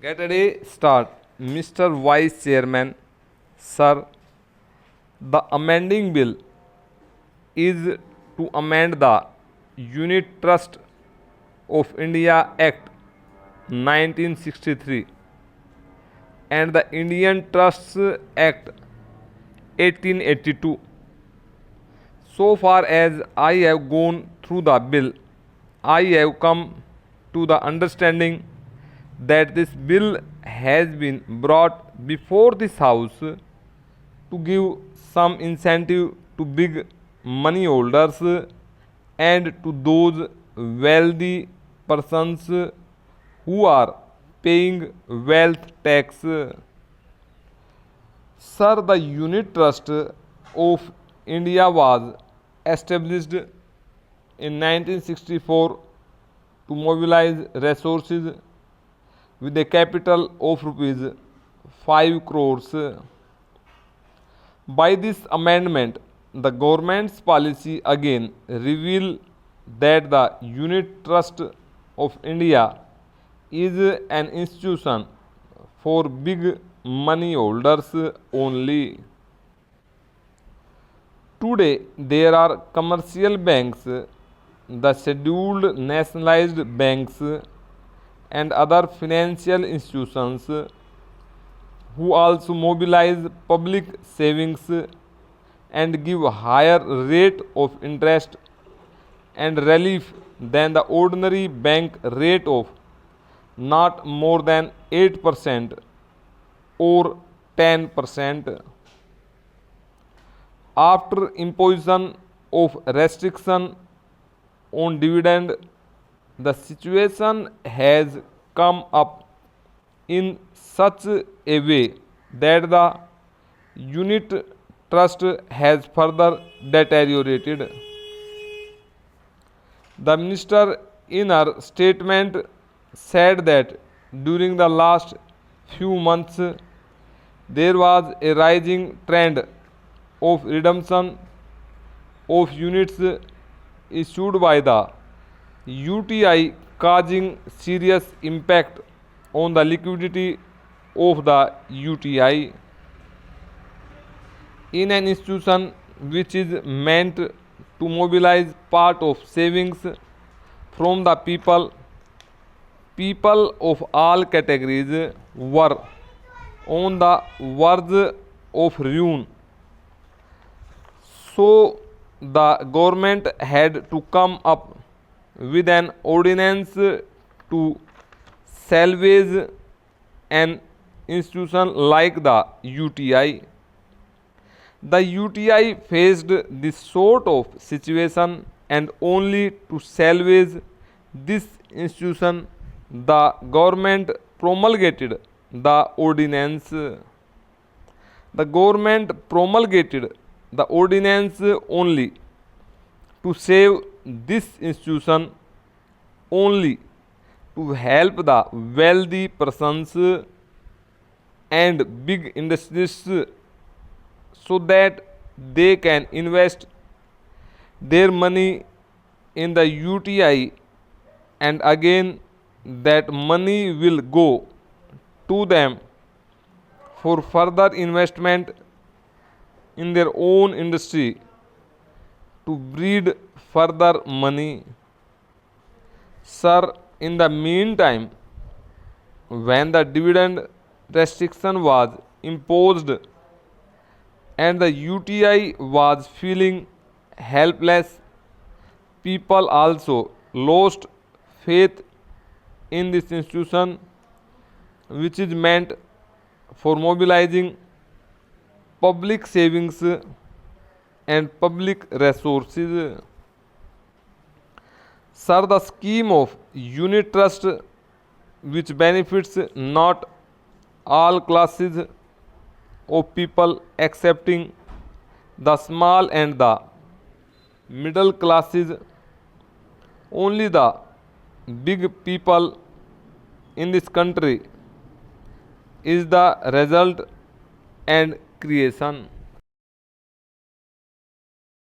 Get a day start. Mr. Vice Chairman, Sir, the amending bill is to amend the Unit Trust of India Act 1963 and the Indian Trusts Act 1882. So far as I have gone through the bill, I have come to the understanding that this bill has been brought before this House to give some incentive to big money holders and to those wealthy persons who are paying wealth tax. Sir, the Unit Trust of India was established in 1964 to mobilize resources with a capital of rupees 5 crores. By this amendment, the government's policy again reveal that the Unit Trust of India is an institution for big money holders only. Today, there are commercial banks, the scheduled nationalized banks, and other financial institutions who also mobilize public savings and give higher rate of interest and relief than the ordinary bank rate of not more than 8% or 10%. After imposition of restriction on dividend, the situation has come up in such a way that the unit trust has further deteriorated. The minister in her statement said that during the last few months there was a rising trend of redemption of units issued by the UTI, causing serious impact on the liquidity of the UTI. In an institution which is meant to mobilize part of savings from the people, people of all categories were on the verge of ruin. So the government had to come up with an ordinance to salvage an institution like the UTI. The UTI faced this sort of situation, and only to salvage this institution, the government promulgated the ordinance. The government promulgated the ordinance only to save this institution, only to help the wealthy persons and big industries so that they can invest their money in the UTI, and again that money will go to them for further investment in their own industry to breed further money. Sir, in the meantime, when the dividend restriction was imposed and the UTI was feeling helpless, people also lost faith in this institution, which is meant for mobilizing public savings and public resources. Sir, the scheme of unit trust, which benefits not all classes of people excepting the small and the middle classes, only the big people in this country, is the result and creation.